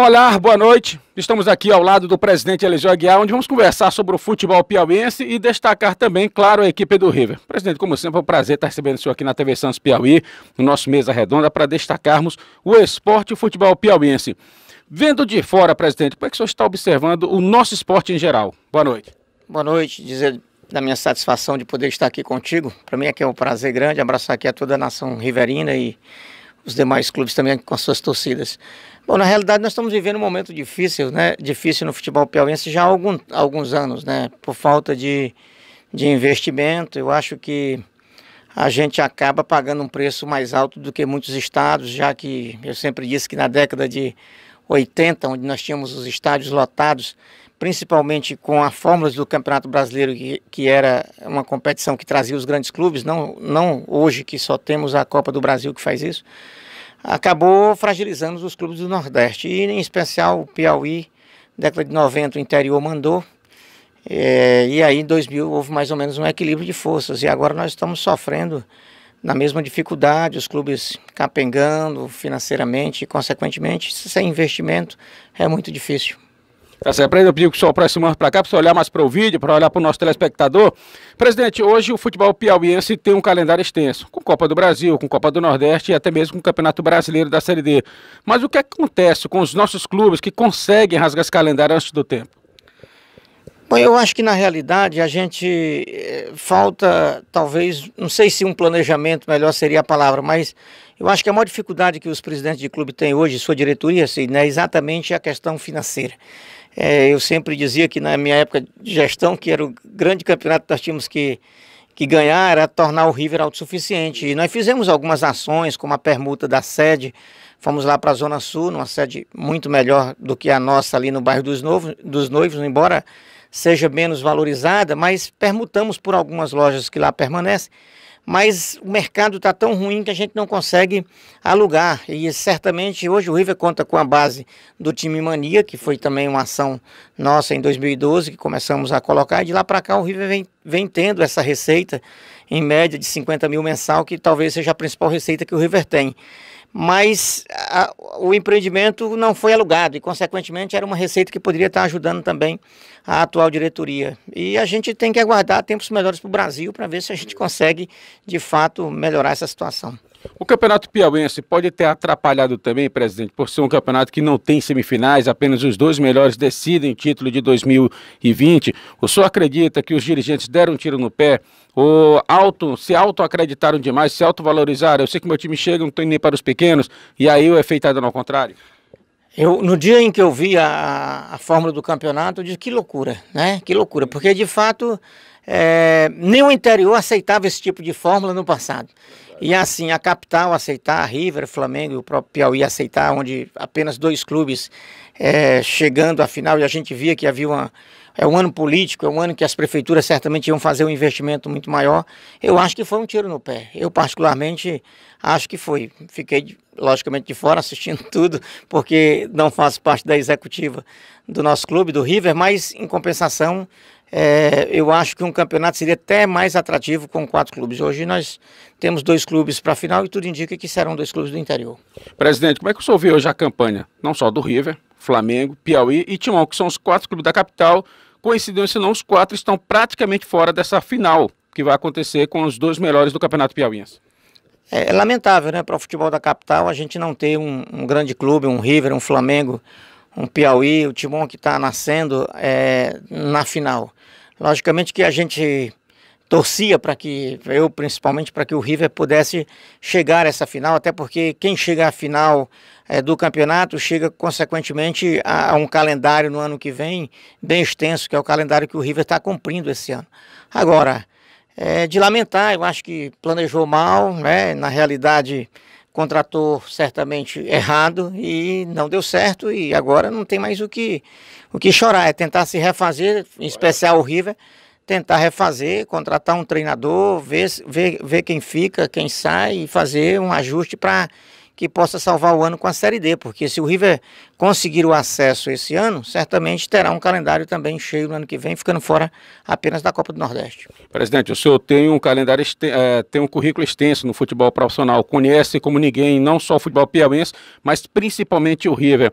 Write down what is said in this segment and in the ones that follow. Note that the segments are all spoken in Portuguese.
Olá, boa noite. Estamos aqui ao lado do presidente Eliseu Aguiar, onde vamos conversar sobre o futebol piauiense e destacar também, claro, a equipe do River. Presidente, como sempre, é um prazer estar recebendo o senhor aqui na TV Santos Piauí, no nosso Mesa Redonda, para destacarmos o esporte e o futebol piauiense. Vendo de fora, presidente, como é que o senhor está observando o nosso esporte em geral? Boa noite. Boa noite, dizer da minha satisfação de poder estar aqui contigo. Para mim aqui é um prazer grande abraçar aqui a toda a nação riverina e os demais clubes também com as suas torcidas. Bom, na realidade nós estamos vivendo um momento difícil, né? Difícil no futebol piauiense já há alguns anos, né? Por falta de investimento. Eu acho que a gente acaba pagando um preço mais alto do que muitos estados, já que eu sempre disse que na década de 80, onde nós tínhamos os estádios lotados, principalmente com a fórmula do Campeonato Brasileiro, que era uma competição que trazia os grandes clubes, não hoje que só temos a Copa do Brasil que faz isso, acabou fragilizando os clubes do Nordeste, e em especial o Piauí, década de 90 o interior mandou, e aí em 2000 houve mais ou menos um equilíbrio de forças, e agora nós estamos sofrendo na mesma dificuldade, os clubes capengando financeiramente e consequentemente sem investimento é muito difícil. Tá certo, eu pedi que o senhor aproximar para cá, para você olhar mais para o vídeo, para olhar para o nosso telespectador. Presidente, hoje o futebol piauiense tem um calendário extenso, com Copa do Brasil, com Copa do Nordeste e até mesmo com o Campeonato Brasileiro da Série D. Mas o que acontece com os nossos clubes que conseguem rasgar esse calendário antes do tempo? Bom, eu acho que na realidade a gente falta, talvez, não sei se um planejamento melhor seria a palavra, mas eu acho que a maior dificuldade que os presidentes de clube têm hoje, sua diretoria, assim, né, é exatamente a questão financeira. Eu sempre dizia que na minha época de gestão, que era o grande campeonato que nós tínhamos que ganhar, era tornar o River autossuficiente. E nós fizemos algumas ações, como a permuta da sede, fomos lá para a Zona Sul, numa sede muito melhor do que a nossa ali no bairro dos Noivos, embora seja menos valorizada, mas permutamos por algumas lojas que lá permanecem. Mas o mercado está tão ruim que a gente não consegue alugar. E certamente hoje o River conta com a base do time Mania, que foi também uma ação nossa em 2012, que começamos a colocar. E de lá para cá o River vem tendo essa receita, em média de 50 mil mensal, que talvez seja a principal receita que o River tem. Mas o empreendimento não foi alugado e, consequentemente, era uma receita que poderia estar ajudando também a atual diretoria. E a gente tem que aguardar tempos melhores para o Brasil para ver se a gente consegue, de fato, melhorar essa situação. O Campeonato Piauiense pode ter atrapalhado também, presidente, por ser um campeonato que não tem semifinais, apenas os dois melhores decidem o título de 2020. O senhor acredita que os dirigentes deram um tiro no pé, ou se auto-acreditaram demais, se auto-valorizaram? Eu sei que meu time chega, não tem nem para os pequenos, e aí o efeito é dando ao contrário? No dia em que eu vi a fórmula do campeonato, eu disse que loucura, né? Que loucura, porque de fato nem o interior aceitava esse tipo de fórmula no passado. E assim, a capital aceitar, a River, Flamengo e o próprio Piauí aceitar, onde apenas dois clubes chegando à final, e a gente via que havia um ano político, é um ano que as prefeituras certamente iam fazer um investimento muito maior. Eu acho que foi um tiro no pé. Eu particularmente acho que foi. Fiquei logicamente de fora assistindo tudo, porque não faço parte da executiva do nosso clube, do River, mas em compensação eu acho que um campeonato seria até mais atrativo com 4 clubes. Hoje nós temos 2 clubes para a final e tudo indica que serão 2 clubes do interior. Presidente, como é que o senhor vê hoje a campanha, não só do River, Flamengo, Piauí e Timão, que são os 4 clubes da capital? Coincidência não, os 4 estão praticamente fora dessa final que vai acontecer com os 2 melhores do Campeonato Piauiense. É lamentável, né, para o futebol da capital a gente não ter um grande clube, um River, um Flamengo, um Piauí, o Timão que está nascendo na final. Logicamente que a gente torcia para que, eu principalmente, para que o River pudesse chegar a essa final, até porque quem chega à final do campeonato chega consequentemente a um calendário no ano que vem bem extenso, que é o calendário que o River está cumprindo esse ano. Agora, de lamentar, eu acho que planejou mal, né? Na realidade contratou certamente errado e não deu certo, e agora não tem mais o que chorar, é tentar se refazer, em especial o River, tentar refazer, contratar um treinador, ver quem fica, quem sai e fazer um ajuste para que possa salvar o ano com a Série D, porque se o River conseguir o acesso esse ano, certamente terá um calendário também cheio no ano que vem, ficando fora apenas da Copa do Nordeste. Presidente, o senhor tem um calendário, tem um currículo extenso no futebol profissional, conhece como ninguém, não só o futebol piauiense, mas principalmente o River.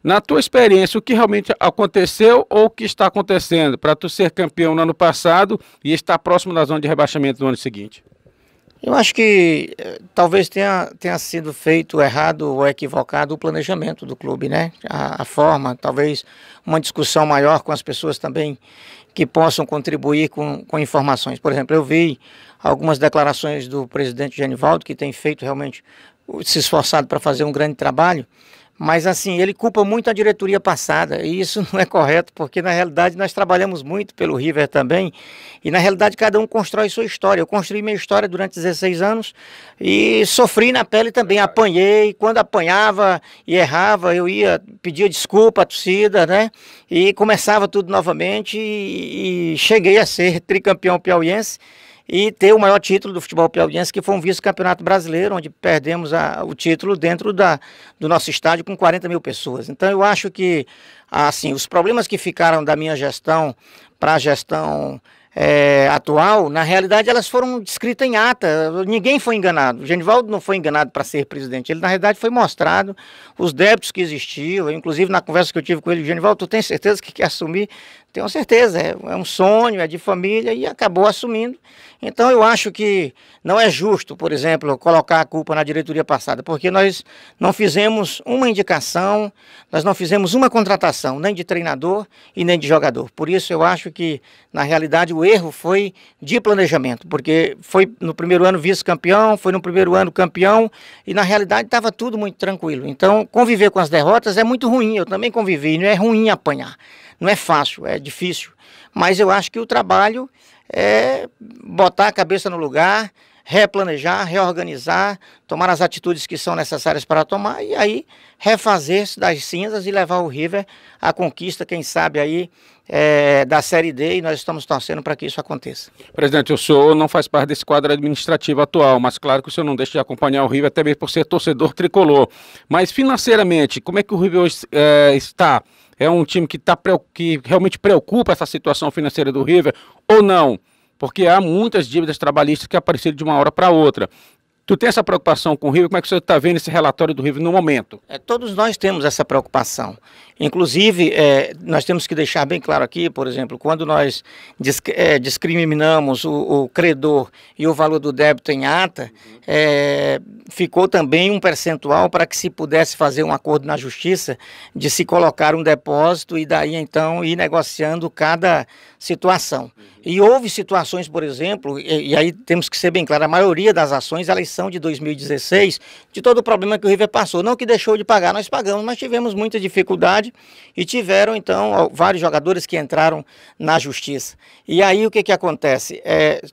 Na tua experiência, o que realmente aconteceu ou o que está acontecendo para tu ser campeão no ano passado e estar próximo da zona de rebaixamento no ano seguinte? Eu acho que talvez tenha sido feito errado ou equivocado o planejamento do clube, né? A forma, talvez uma discussão maior com as pessoas também que possam contribuir com informações. Por exemplo, eu vi algumas declarações do presidente Genivaldo, que tem feito realmente, se esforçado para fazer um grande trabalho, mas assim, ele culpa muito a diretoria passada, e isso não é correto, porque na realidade nós trabalhamos muito pelo River também, e na realidade cada um constrói sua história. Eu construí minha história durante 16 anos, e sofri na pele também, apanhei, quando apanhava e errava, eu ia pedir desculpa à torcida, né, e começava tudo novamente, e cheguei a ser tricampeão piauiense, e ter o maior título do futebol piauiense, que foi um vice-campeonato brasileiro, onde perdemos o título dentro do nosso estádio com 40 mil pessoas. Então eu acho que, assim, os problemas que ficaram da minha gestão para a gestão atual, na realidade elas foram descritas em ata, ninguém foi enganado. O Genivaldo não foi enganado para ser presidente, ele na realidade foi mostrado os débitos que existiam, inclusive na conversa que eu tive com ele: Genivaldo, tu tem certeza que quer assumir? Tenho certeza, é um sonho, é de família, e acabou assumindo. Então eu acho que não é justo, por exemplo, colocar a culpa na diretoria passada, porque nós não fizemos uma indicação, nós não fizemos uma contratação, nem de treinador e nem de jogador. Por isso eu acho que, na realidade, o erro foi de planejamento, porque foi no primeiro ano vice-campeão, foi no primeiro ano campeão, e na realidade estava tudo muito tranquilo. Então conviver com as derrotas é muito ruim, eu também convivi, não é ruim apanhar. Não é fácil, é difícil, mas eu acho que o trabalho é botar a cabeça no lugar, replanejar, reorganizar, tomar as atitudes que são necessárias para tomar, e aí refazer-se das cinzas e levar o River à conquista, quem sabe aí, da Série D, e nós estamos torcendo para que isso aconteça. Presidente, o senhor não faz parte desse quadro administrativo atual, mas claro que o senhor não deixa de acompanhar o River, até mesmo por ser torcedor tricolor. Mas financeiramente, como é que o River hoje está? É um time que realmente preocupa essa situação financeira do River ou não? Porque há muitas dívidas trabalhistas que apareceram de uma hora para outra. Tu tem essa preocupação com o River? Como é que você está vendo esse relatório do River no momento? Todos nós temos essa preocupação. Inclusive, nós temos que deixar bem claro aqui, por exemplo, quando nós discriminamos o credor e o valor do débito em ata, ficou também um percentual para que se pudesse fazer um acordo na justiça de se colocar um depósito e daí então ir negociando cada situação. E houve situações, por exemplo, e aí temos que ser bem claro, a maioria das ações, elas são de 2016, de todo o problema que o River passou. Não que deixou de pagar, nós pagamos, mas tivemos muita dificuldade e tiveram, então, vários jogadores que entraram na justiça. E aí o que acontece?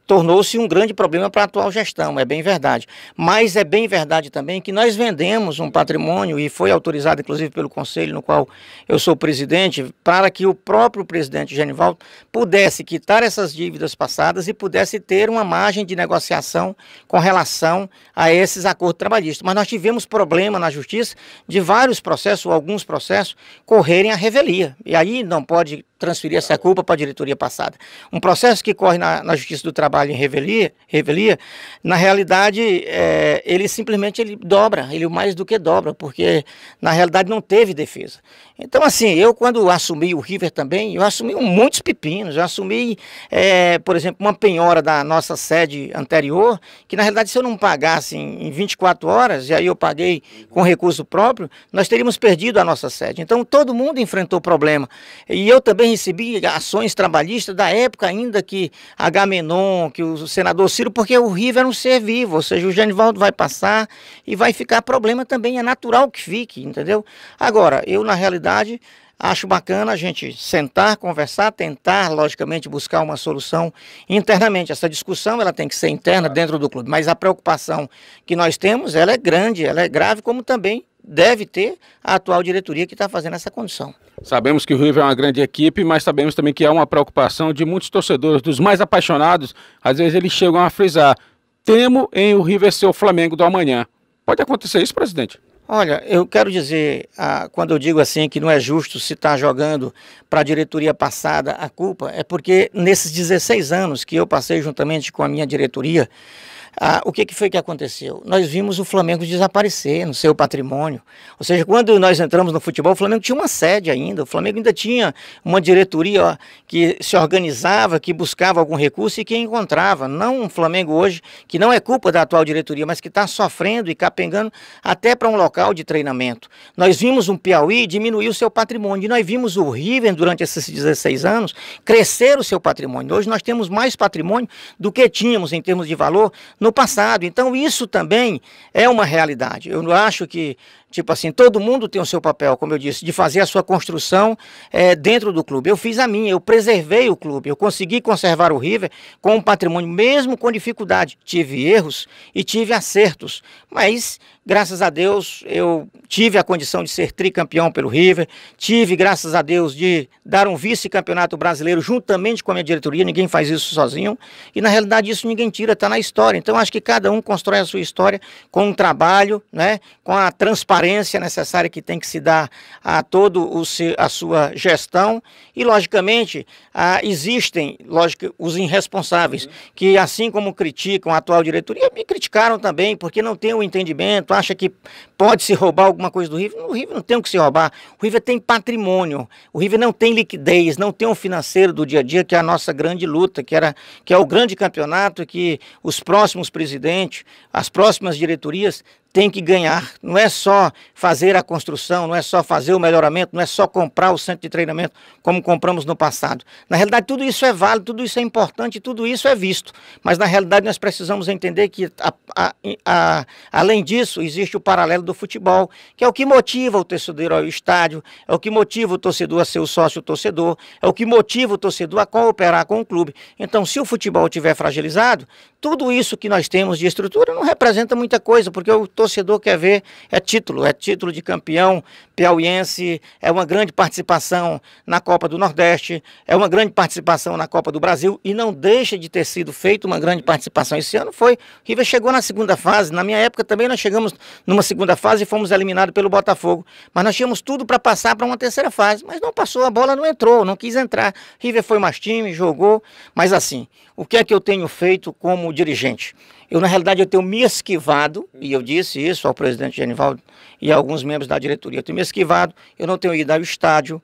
Tornou-se um grande problema para a atual gestão, é bem verdade. Mas é bem verdade também que nós vendemos um patrimônio, e foi autorizado, inclusive, pelo Conselho, no qual eu sou presidente, para que o próprio presidente Genivaldo pudesse quitar essas dívidas passadas e pudesse ter uma margem de negociação com relação a esses acordos trabalhistas. Mas nós tivemos problema na justiça de vários processos, ou alguns processos, correrem à revelia. E aí não pode transferir essa culpa para a diretoria passada. Um processo que corre na Justiça do Trabalho em revelia, na realidade, ele simplesmente dobra, ele mais do que dobra, porque na realidade não teve defesa. Então, assim, eu quando assumi o River também, eu assumi muitos pepinos, eu assumi, por exemplo, uma penhora da nossa sede anterior, que na realidade se eu não pagasse em 24 horas, e aí eu paguei com recurso próprio, nós teríamos perdido a nossa sede. Então todo mundo enfrentou problema, e eu também recebi ações trabalhistas da época ainda que Agamenon, que o senador Ciro, porque o River era um ser vivo, ou seja, o Genivaldo vai passar e vai ficar problema também, é natural que fique, entendeu? Agora, eu na realidade acho bacana a gente sentar, conversar, tentar, logicamente, buscar uma solução internamente. Essa discussão ela tem que ser interna dentro do clube, mas a preocupação que nós temos, ela é grande, ela é grave, como também deve ter a atual diretoria que está fazendo essa condição. Sabemos que o River é uma grande equipe, mas sabemos também que há uma preocupação de muitos torcedores, dos mais apaixonados, às vezes eles chegam a frisar: temo em o River ser o Flamengo do amanhã. Pode acontecer isso, presidente? Olha, eu quero dizer, quando eu digo assim que não é justo se estar jogando para a diretoria passada a culpa, é porque nesses 16 anos que eu passei juntamente com a minha diretoria, o que foi que aconteceu? Nós vimos o Flamengo desaparecer no seu patrimônio. Ou seja, quando nós entramos no futebol, o Flamengo tinha uma sede ainda, o Flamengo ainda tinha uma diretoria, ó, que se organizava, que buscava algum recurso e que encontrava. Não um Flamengo hoje, que não é culpa da atual diretoria, mas que está sofrendo e capengando até para um local de treinamento. Nós vimos um Piauí diminuir o seu patrimônio, e nós vimos o River, durante esses 16 anos, crescer o seu patrimônio. Hoje nós temos mais patrimônio do que tínhamos em termos de valor no passado. Então isso também é uma realidade. Eu não acho que, tipo assim, todo mundo tem o seu papel, como eu disse, de fazer a sua construção dentro do clube. Eu fiz a minha, eu preservei o clube, eu consegui conservar o River com um patrimônio, mesmo com dificuldade. Tive erros e tive acertos, mas graças a Deus eu tive a condição de ser tricampeão pelo River, tive, graças a Deus, de dar um vice-campeonato brasileiro juntamente com a minha diretoria. Ninguém faz isso sozinho, e na realidade isso ninguém tira, está na história. Então acho que cada um constrói a sua história com um trabalho, né, com a transparência necessária que tem que se dar a a sua gestão, e logicamente existem os irresponsáveis, que assim como criticam a atual diretoria, me criticaram também, porque não tem o entendimento, acha que pode se roubar alguma coisa do River. O River não tem o que se roubar, o River tem patrimônio, o River não tem liquidez, não tem um financeiro do dia a dia, que é a nossa grande luta, que é o grande campeonato que os próximos presidentes, as próximas diretorias tem que ganhar. Não é só fazer a construção, não é só fazer o melhoramento, não é só comprar o centro de treinamento como compramos no passado. Na realidade, tudo isso é válido, tudo isso é importante, tudo isso é visto. Mas na realidade nós precisamos entender que além disso existe o paralelo do futebol, que é o que motiva o torcedor ao estádio, é o que motiva o torcedor a ser o sócio torcedor, é o que motiva o torcedor a cooperar com o clube. Então, se o futebol estiver fragilizado, tudo isso que nós temos de estrutura não representa muita coisa, porque o torcedor quer ver é título de campeão piauiense, é uma grande participação na Copa do Nordeste, é uma grande participação na Copa do Brasil, e não deixa de ter sido feita uma grande participação. Esse ano o River chegou na segunda fase, na minha época também nós chegamos numa segunda fase e fomos eliminados pelo Botafogo, mas nós tínhamos tudo para passar para uma terceira fase, mas não passou, a bola não entrou, não quis entrar. River foi mais time, jogou, mas assim, o que é que eu tenho feito como dirigente? Na realidade, eu tenho me esquivado, e eu disse isso ao presidente Genivaldo e a alguns membros da diretoria, eu tenho me esquivado, eu não tenho ido ao estádio,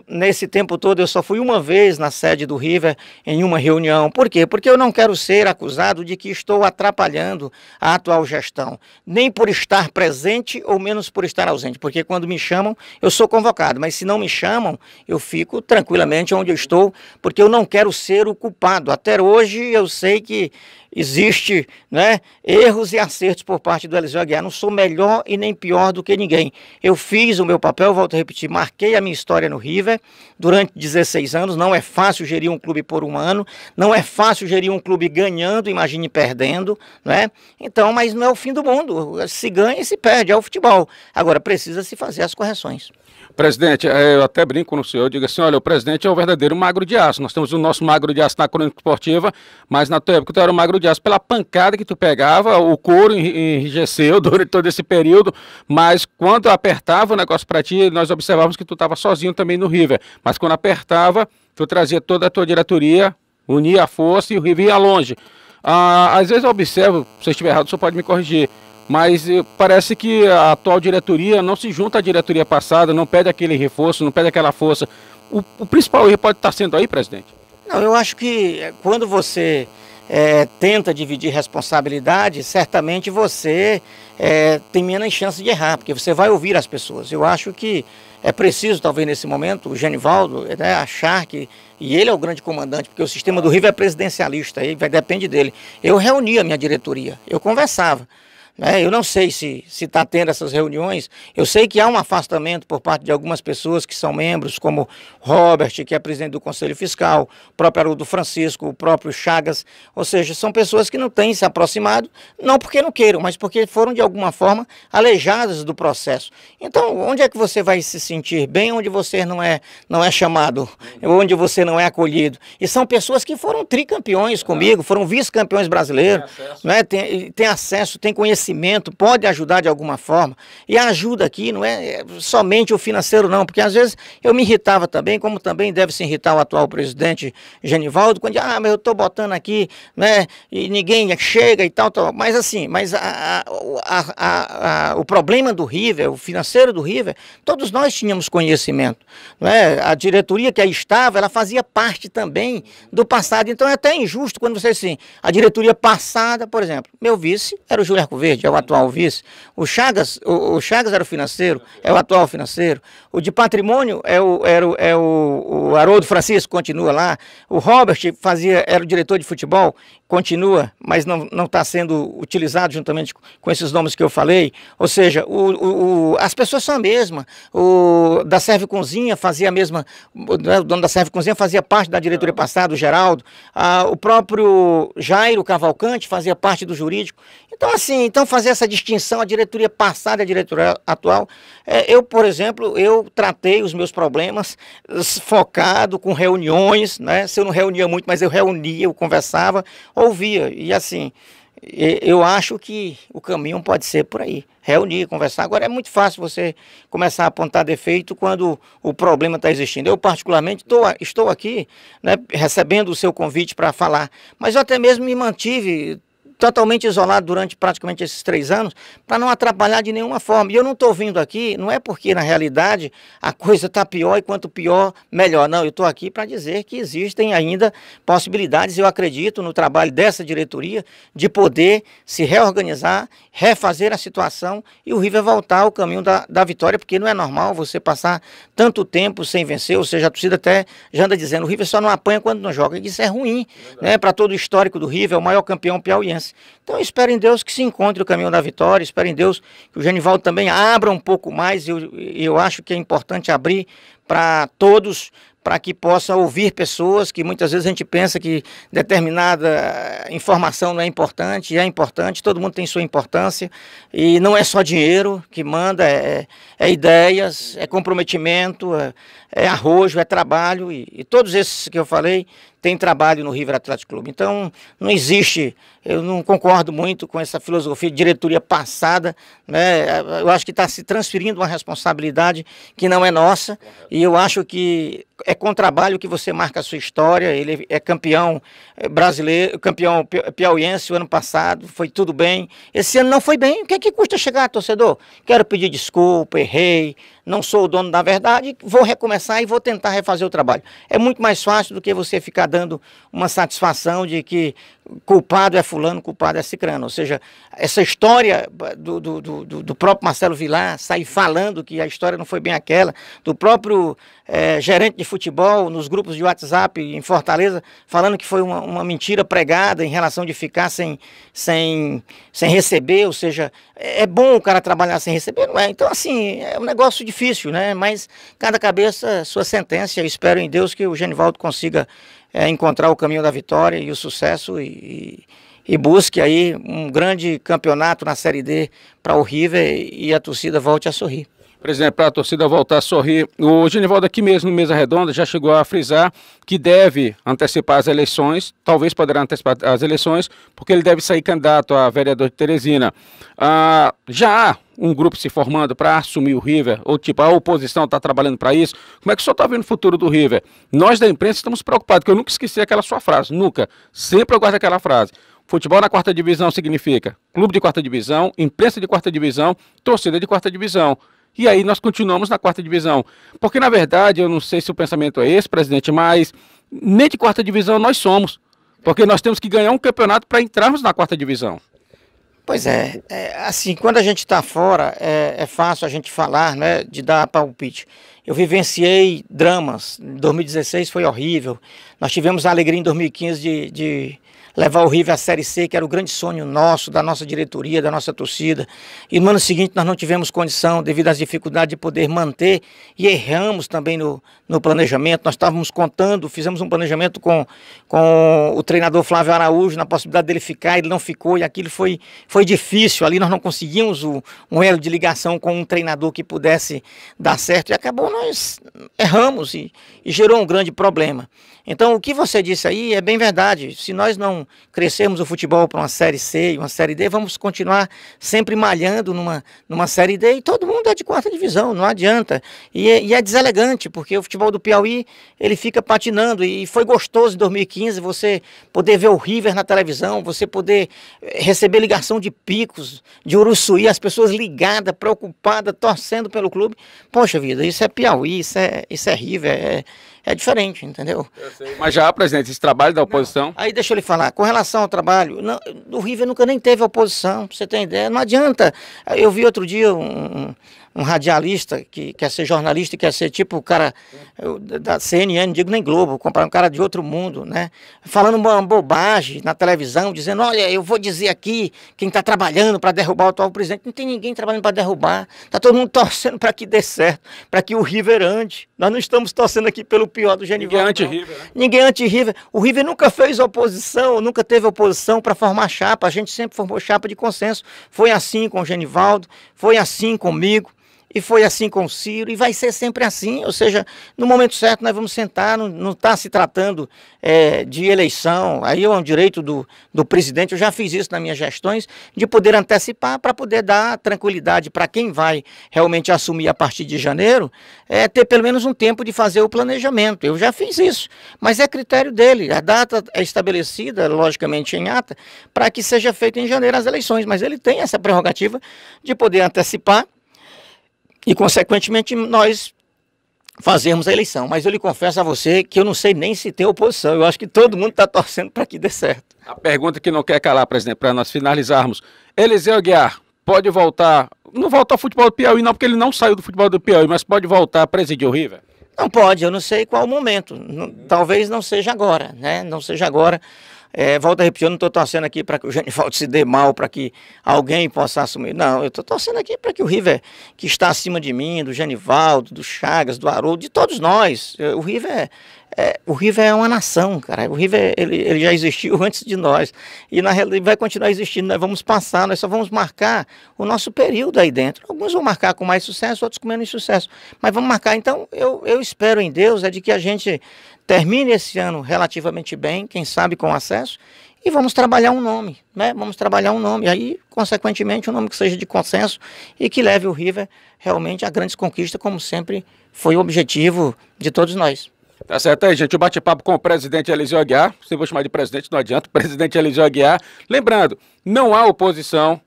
nesse tempo todo eu só fui uma vez na sede do River em uma reunião. Por quê? Porque eu não quero ser acusado de que estou atrapalhando a atual gestão, nem por estar presente ou menos por estar ausente, porque quando me chamam eu sou convocado, mas se não me chamam eu fico tranquilamente onde eu estou, porque eu não quero ser o culpado. Até hoje eu sei que existe, né, erros e acertos por parte do Eliseu Aguiar. Não sou melhor e nem pior do que ninguém. Eu fiz o meu papel, volto a repetir, marquei a minha história no River durante 16 anos. Não é fácil gerir um clube por um ano, não é fácil gerir um clube ganhando, imagine perdendo, né? Então, mas não é o fim do mundo. Se ganha e se perde, é o futebol. Agora, precisa se fazer as correções. Presidente, eu até brinco no senhor, eu digo assim, olha, o presidente é o verdadeiro magro de aço. Nós temos o nosso magro de aço na crônica esportiva, mas na tua época tu era o magro de aço pela pancada que tu pegava, o couro enrijeceu durante todo esse período, mas quando apertava o negócio para ti, nós observávamos que tu estava sozinho também no River, mas quando apertava, tu trazia toda a tua diretoria, unia a força e o River ia longe. Às vezes eu observo, se eu estiver errado, o senhor pode me corrigir, mas parece que a atual diretoria não se junta à diretoria passada, não pede aquele reforço, não pede aquela força. O principal erro pode estar sendo aí, presidente? Não, eu acho que quando você tenta dividir responsabilidade, certamente você tem menos chance de errar, porque você vai ouvir as pessoas. Eu acho que é preciso, talvez nesse momento, o Genivaldo, né, achar que, e ele é o grande comandante, porque o sistema do River é presidencialista, aí depende dele. Eu reuni a minha diretoria, eu conversava. Eu não sei se está tendo essas reuniões, eu sei que há um afastamento por parte de algumas pessoas que são membros, como Robert, que é presidente do Conselho Fiscal, o próprio Haroldo Francisco, o próprio Chagas, ou seja, são pessoas que não têm se aproximado, não porque não queiram, mas porque foram de alguma forma aleijadas do processo. Então, onde é que você vai se sentir bem, onde você não é chamado, onde você não é acolhido? E são pessoas que foram tricampeões comigo, foram vice-campeões brasileiros, tem acesso, tem conhecimento conhecimento pode ajudar de alguma forma, e a ajuda aqui não é somente o financeiro não, porque às vezes eu me irritava também, como também deve se irritar o atual presidente Genivaldo, quando mas eu estou botando aqui, né, e ninguém chega e tal, mas assim, o problema do River, o financeiro do River, todos nós tínhamos conhecimento, né? A diretoria que aí estava, ela fazia parte também do passado, então é até injusto quando você assim, a diretoria passada, por exemplo, meu vice era o Júlio Arcoverde, é o atual vice, o Chagas era o financeiro, é o atual financeiro, o de patrimônio é o Haroldo Francisco, continua lá, o Robert era o diretor de futebol, continua, mas não está sendo utilizado juntamente com esses nomes que eu falei, ou seja, as pessoas são a mesma, o da Serve Cozinha fazia a mesma, o dono da Serve Cozinha fazia parte da diretoria passada, o Geraldo, o próprio Jairo Cavalcante fazia parte do jurídico, então assim, fazer essa distinção, a diretoria passada e a diretoria atual, eu, por exemplo, eu tratei os meus problemas focado com reuniões, né? Se eu não reunia muito, mas eu reunia, eu conversava, ouvia, e assim, eu acho que o caminho pode ser por aí, reunir, conversar. Agora é muito fácil você começar a apontar defeito quando o problema está existindo. Eu particularmente estou aqui, né, recebendo o seu convite para falar, mas eu até mesmo me mantive totalmente isolado durante praticamente esses 3 anos, para não atrapalhar de nenhuma forma. E eu não estou vindo aqui, não é porque na realidade a coisa está pior e quanto pior, melhor. Não, eu estou aqui para dizer que existem ainda possibilidades, eu acredito no trabalho dessa diretoria, de poder se reorganizar, refazer a situação e o River voltar ao caminho da vitória, porque não é normal você passar tanto tempo sem vencer, ou seja, a torcida até já anda dizendo, o River só não apanha quando não joga, e isso é ruim, né, para todo o histórico do River, é o maior campeão piauiense. Então eu espero em Deus que se encontre o caminho da vitória, espero em Deus que o Genivaldo também abra um pouco mais, eu acho que é importante abrir para todos, para que possa ouvir pessoas que muitas vezes a gente pensa que determinada informação não é importante, e é importante, todo mundo tem sua importância, e não é só dinheiro que manda, é ideias, é comprometimento, é arrojo, é trabalho, e todos esses que eu falei têm trabalho no River Atlético Clube. Então não existe, eu não concordo muito com essa filosofia de diretoria passada, né? Eu acho que está se transferindo uma responsabilidade que não é nossa, e eu acho que é com trabalho que você marca a sua história. Ele é campeão brasileiro, campeão piauiense o ano passado, foi tudo bem. Esse ano não foi bem, o que é que custa chegar, torcedor? Quero pedir desculpa, errei, não sou o dono da verdade, vou recomeçar e vou tentar refazer o trabalho. É muito mais fácil do que você ficar dando uma satisfação de que culpado é fulano, culpado é cicrano. Ou seja, essa história do próprio Marcelo Vilar sair falando que a história não foi bem aquela, do próprio gerente de futebol nos grupos de WhatsApp em Fortaleza, falando que foi uma mentira pregada em relação de ficar sem receber, ou seja, é bom o cara trabalhar sem receber, não é? Então, assim, é um negócio difícil, né? Mas cada cabeça, sua sentença. Eu espero em Deus que o Genivaldo consiga encontrar o caminho da vitória e o sucesso e busque aí um grande campeonato na Série D para o River e a torcida volte a sorrir. Presidente, para a torcida voltar a sorrir, o Genivaldo aqui mesmo no Mesa Redonda já chegou a frisar que deve antecipar as eleições, talvez poderá antecipar as eleições, porque ele deve sair candidato a vereador de Teresina. Já há um grupo se formando para assumir o River, ou tipo, a oposição está trabalhando para isso. Como é que o senhor está vendo o futuro do River? Nós da imprensa estamos preocupados, porque eu nunca esqueci aquela sua frase, nunca, sempre eu guardo aquela frase. Futebol na 4ª divisão significa clube de 4ª divisão, imprensa de 4ª divisão, torcida de 4ª divisão. E aí nós continuamos na 4ª divisão. Porque, na verdade, eu não sei se o pensamento é esse, presidente, mas nem de 4ª divisão nós somos. Porque nós temos que ganhar um campeonato para entrarmos na 4ª divisão. Pois assim, quando a gente está fora, é fácil a gente falar, né, de dar palpite. Eu vivenciei dramas, 2016 foi horrível, nós tivemos a alegria em 2015 de levar o River à Série C, que era o grande sonho nosso, da nossa diretoria, da nossa torcida. E no ano seguinte nós não tivemos condição, devido às dificuldades, de poder manter, e erramos também no planejamento. Nós estávamos contando, fizemos um planejamento com o treinador Flávio Araújo, na possibilidade dele ficar, ele não ficou, e aquilo foi difícil. Ali nós não conseguimos um elo de ligação com um treinador que pudesse dar certo, e acabou erramos e gerou um grande problema. Então, o que você disse aí é bem verdade. Se nós não crescermos o futebol para uma Série C e uma Série D, vamos continuar sempre malhando numa Série D e todo mundo é de quarta divisão, não adianta. E é deselegante, porque o futebol do Piauí, ele fica patinando e foi gostoso em 2015 você poder ver o River na televisão, você poder receber ligação de Picos, de Uruçuí, as pessoas ligadas, preocupadas, torcendo pelo clube. Poxa vida, isso é Piauí, isso é River, é diferente, entendeu? Mas já, presidente, esse trabalho da oposição... Não. Aí deixa eu lhe falar, com relação ao trabalho, não, o River nunca nem teve oposição, pra você ter ideia, não adianta. Eu vi outro dia um radialista que quer ser jornalista e quer ser tipo o cara da CNN, não digo nem Globo, comprar um cara de outro mundo, né? Falando uma bobagem na televisão, dizendo, olha, eu vou dizer aqui quem está trabalhando para derrubar o atual presidente. Não tem ninguém trabalhando para derrubar, está todo mundo torcendo para que dê certo, para que o River ande. Nós não estamos torcendo aqui pelo pior do Genivaldo. Ninguém anti-River, né? Ninguém anti-River. O River nunca fez oposição, nunca teve oposição para formar chapa, a gente sempre formou chapa de consenso. Foi assim com o Genivaldo, foi assim comigo. E foi assim com o Ciro, e vai ser sempre assim, ou seja, no momento certo nós vamos sentar, não está se tratando de eleição, aí é um direito do presidente, eu já fiz isso nas minhas gestões, de poder antecipar para poder dar tranquilidade para quem vai realmente assumir a partir de janeiro, ter pelo menos um tempo de fazer o planejamento, eu já fiz isso, mas é critério dele, a data é estabelecida, logicamente em ata, para que seja feito em janeiro as eleições, mas ele tem essa prerrogativa de poder antecipar, e, consequentemente, nós fazermos a eleição. Mas eu lhe confesso a você que eu não sei nem se tem oposição. Eu acho que todo mundo está torcendo para que dê certo. A pergunta que não quer calar, presidente, para nós finalizarmos. Eliseu Aguiar pode voltar, não voltar ao futebol do Piauí não, porque ele não saiu do futebol do Piauí, mas pode voltar a presidir o River? Não pode, eu não sei qual o momento. Talvez não seja agora, né? Não seja agora. Volto a repetir, eu não estou torcendo aqui para que o Genivaldo se dê mal, para que alguém possa assumir. Não, eu estou torcendo aqui para que o River, que está acima de mim, do Genivaldo, do Chagas, do Haroldo, de todos nós. O River é uma nação, cara. O River ele já existiu antes de nós. E na realidade vai continuar existindo. Nós vamos passar, nós só vamos marcar o nosso período aí dentro. Alguns vão marcar com mais sucesso, outros com menos sucesso. Mas vamos marcar. Então, eu espero em Deus de que a gente termine esse ano relativamente bem, quem sabe com acesso, e vamos trabalhar um nome, né? Vamos trabalhar um nome, aí, consequentemente, um nome que seja de consenso e que leve o River realmente a grandes conquistas, como sempre foi o objetivo de todos nós. Tá certo aí, gente, o bate-papo com o presidente Eliseu Aguiar, se eu vou chamar de presidente, não adianta, presidente Eliseu Aguiar. Lembrando, não há oposição,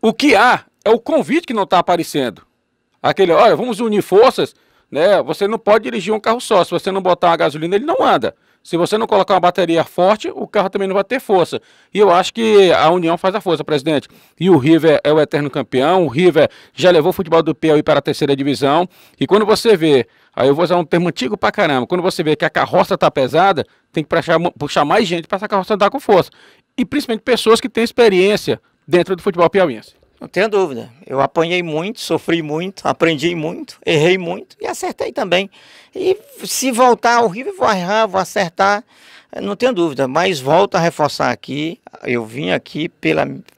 o que há é o convite que não está aparecendo. Aquele, olha, vamos unir forças, né? Você não pode dirigir um carro só, se você não botar uma gasolina, ele não anda. Se você não colocar uma bateria forte, o carro também não vai ter força. E eu acho que a união faz a força, presidente. E o River é o eterno campeão, o River já levou o futebol do Piauí para a terceira divisão. E quando você vê, aí eu vou usar um termo antigo pra caramba, quando você vê que a carroça tá pesada, tem que puxar mais gente para essa carroça andar com força. E principalmente pessoas que têm experiência dentro do futebol piauiense. Não tenho dúvida, eu apanhei muito, sofri muito, aprendi muito, errei muito e acertei também. E se voltar ao River, vou errar, vou acertar, não tenho dúvida, mas volto a reforçar aqui, eu vim aqui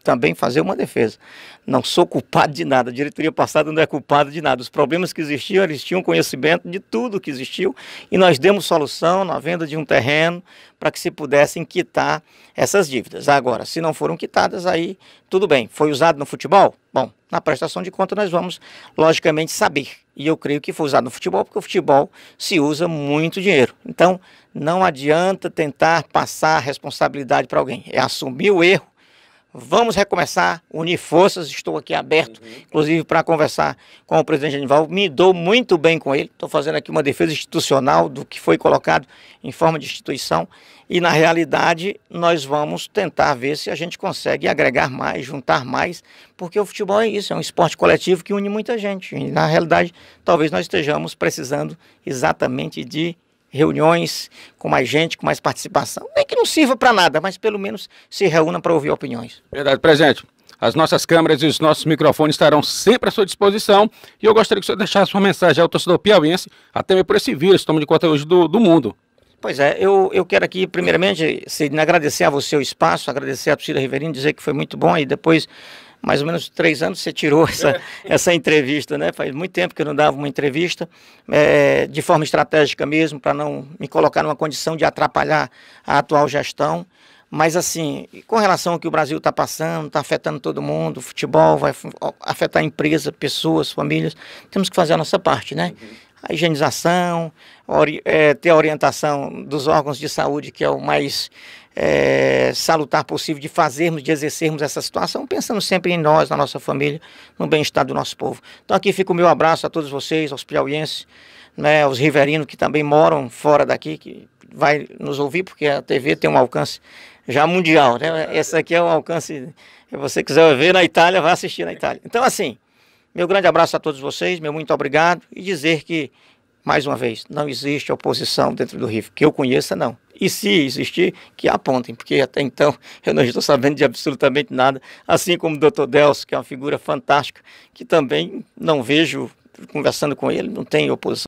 também fazer uma defesa. Não sou culpado de nada, a diretoria passada não é culpada de nada. Os problemas que existiam, eles tinham conhecimento de tudo que existiu e nós demos solução na venda de um terreno para que se pudessem quitar essas dívidas. Agora, se não foram quitadas, aí tudo bem. Foi usado no futebol? Bom, na prestação de conta nós vamos, logicamente, saber. E eu creio que foi usado no futebol, porque o futebol se usa muito dinheiro. Então, não adianta tentar passar a responsabilidade para alguém. É assumir o erro. Vamos recomeçar, unir forças, estou aqui aberto, inclusive para conversar com o presidente Genivaldo, me dou muito bem com ele, estou fazendo aqui uma defesa institucional do que foi colocado em forma de instituição e na realidade nós vamos tentar ver se a gente consegue agregar mais, juntar mais, porque o futebol é isso, é um esporte coletivo que une muita gente e na realidade talvez nós estejamos precisando exatamente de reuniões com mais gente, com mais participação, nem que não sirva para nada, mas pelo menos se reúna para ouvir opiniões. Verdade, presidente. As nossas câmeras e os nossos microfones estarão sempre à sua disposição e eu gostaria que o senhor deixasse uma mensagem ao torcedor piauiense, até mesmo por esse vírus, toma de conta hoje do mundo. Pois é, eu quero aqui primeiramente, Sidney, agradecer a você o espaço, agradecer a torcida Riverina, dizer que foi muito bom e depois mais ou menos 3 anos você tirou essa entrevista, né? Faz muito tempo que eu não dava uma entrevista, de forma estratégica mesmo, para não me colocar numa condição de atrapalhar a atual gestão. Mas assim, com relação ao que o Brasil está passando, está afetando todo mundo, o futebol vai afetar a empresa, pessoas, famílias, temos que fazer a nossa parte, né? A higienização, ter a orientação dos órgãos de saúde, que é o mais salutar possível de fazermos, de exercermos essa situação, pensando sempre em nós, na nossa família, no bem-estar do nosso povo. Então aqui fica o meu abraço a todos vocês, aos piauienses, né, aos riverinos que também moram fora daqui, que vai nos ouvir, porque a TV tem um alcance já mundial, né? Esse aqui é um alcance, se você quiser ver na Itália, vai assistir na Itália. Então assim, meu grande abraço a todos vocês, meu muito obrigado, e dizer que, mais uma vez, não existe oposição dentro do River, que eu conheça não. E se existir, que apontem, porque até então eu não estou sabendo de absolutamente nada, assim como o Dr. Delcio, que é uma figura fantástica, que também não vejo, conversando com ele, não tem oposição.